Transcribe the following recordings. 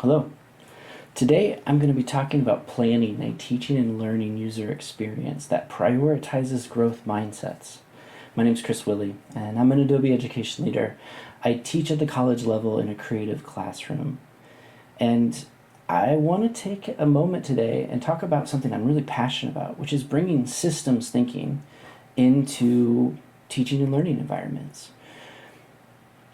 Hello. Today I'm going to be talking about planning a teaching and learning user experience that prioritizes growth mindsets. My name is Chris Willey, and I'm an Adobe education leader. I teach at the college level in a creative classroom. And I want to take a moment today and talk about something I'm really passionate about, which is bringing systems thinking into teaching and learning environments.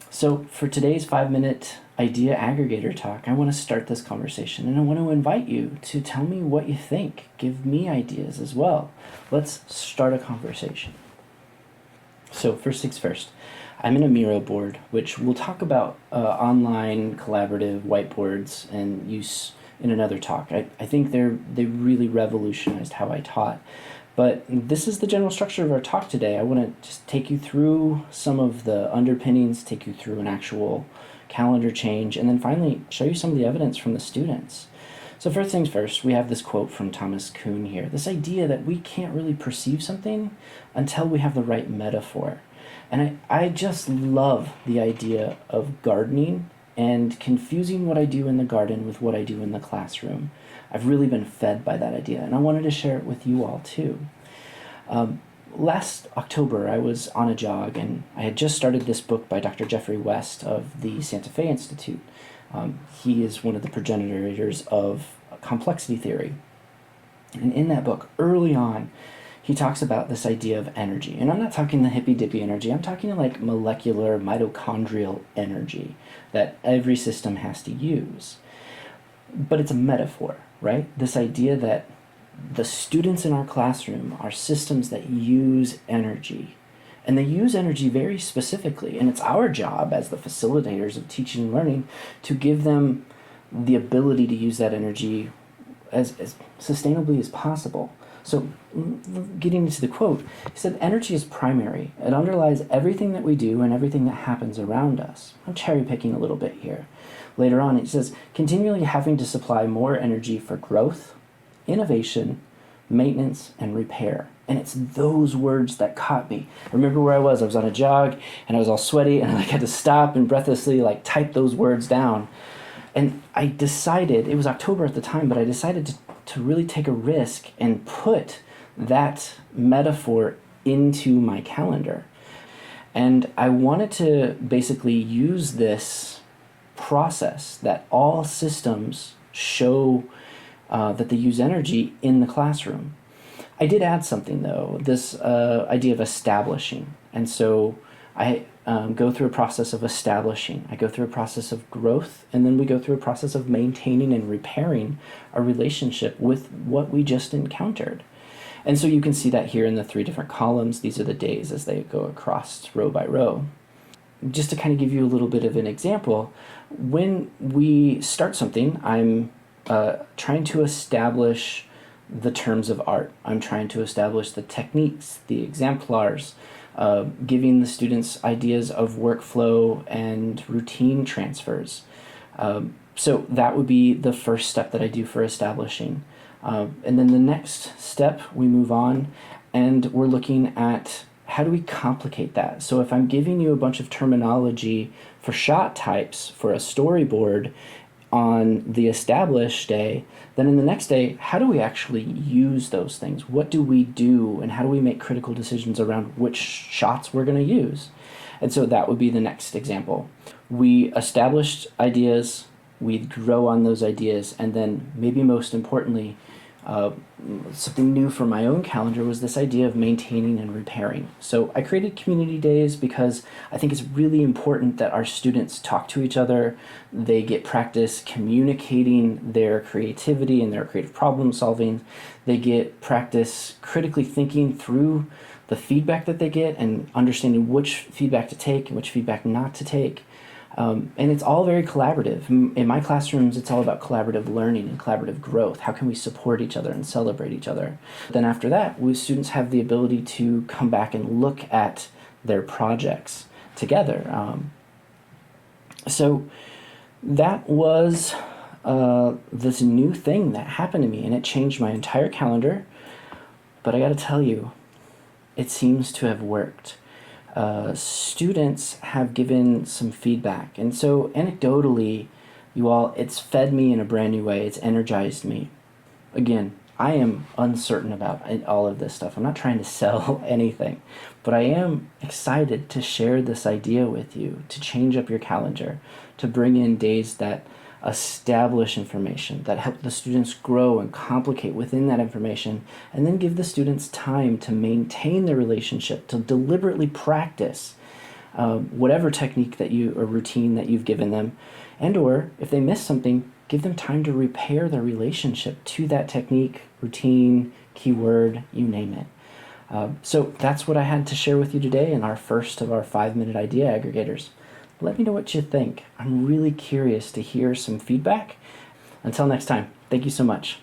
So for today's 5-minute Idea Aggregator talk, I want to start this conversation, and I want to invite you to tell me what you think. Give me ideas as well. Let's start a conversation. So first things first, I'm in a Miro board, which we'll talk about online collaborative whiteboards and use in another talk. I think they really revolutionized how I taught. But this is the general structure of our talk today. I want to just take you through some of the underpinnings, take you through an actual calendar change, and then finally show you some of the evidence from the students. So first things first, we have this quote from Thomas Kuhn here, this idea that we can't really perceive something until we have the right metaphor. And I just love the idea of gardening and confusing what I do in the garden with what I do in the classroom. I've really been fed by that idea, and I wanted to share it with you all too. Last October, I was on a jog, and I had just started this book by Dr. Geoffrey West of the Santa Fe Institute. He is one of the progenitors of complexity theory. And in that book, early on, he talks about this idea of energy. And I'm not talking the hippy-dippy energy. I'm talking like molecular mitochondrial energy that every system has to use. But it's a metaphor, right? This idea that the students in our classroom are systems that use energy. And they use energy very specifically. And it's our job as the facilitators of teaching and learning to give them the ability to use that energy as sustainably as possible. So getting into the quote, he said, energy is primary. It underlies everything that we do and everything that happens around us. I'm cherry picking a little bit here. Later on, it says, continually having to supply more energy for growth, innovation, maintenance, and repair. And it's those words that caught me. I remember where I was on a jog, and I was all sweaty, and I had to stop and breathlessly type those words down. And I decided, it was October at the time, but I decided to really take a risk and put that metaphor into my calendar. And I wanted to basically use this process that all systems show that they use energy in the classroom. I did add something though, this idea of establishing. And so I go through a process of establishing. I go through a process of growth, and then we go through a process of maintaining and repairing our relationship with what we just encountered. And so you can see that here in the 3 different columns. These are the days as they go across row by row. Just to kind of give you a little bit of an example, when we start something, I'm trying to establish the terms of art. I'm trying to establish the techniques, the exemplars, giving the students ideas of workflow and routine transfers. So that would be the first step that I do for establishing. And then the next step, we move on, and we're looking at how do we complicate that? So if I'm giving you a bunch of terminology for shot types for a storyboard on the established day, then in the next day, how do we actually use those things? What do we do, and how do we make critical decisions around which shots we're going to use? And so that would be the next example. We established ideas, we grow on those ideas, and then maybe most importantly, something new for my own calendar was this idea of maintaining and repairing. So I created community days because I think it's really important that our students talk to each other. They get practice communicating their creativity and their creative problem solving. They get practice critically thinking through the feedback that they get and understanding which feedback to take and which feedback not to take. And it's all very collaborative. In my classrooms, it's all about collaborative learning and collaborative growth. How can we support each other and celebrate each other? Then after that, students have the ability to come back and look at their projects together. So that was this new thing that happened to me, and it changed my entire calendar. But I got to tell you, it seems to have worked. Students have given some feedback, and so anecdotally You all, it's fed me in a brand new way. It's energized me. Again, I am uncertain about all of this stuff. I'm not trying to sell anything, but I am excited to share this idea with you, to change up your calendar, to bring in days that establish information, that help the students grow and complicate within that information, and then give the students time to maintain their relationship, to deliberately practice whatever technique that you or routine that you've given them, and or if they miss something, give them time to repair their relationship to that technique, routine, keyword, you name it. So that's what I had to share with you today in our first of our 5-minute idea aggregators. Let me know what you think. I'm really curious to hear some feedback. Until next time, thank you so much.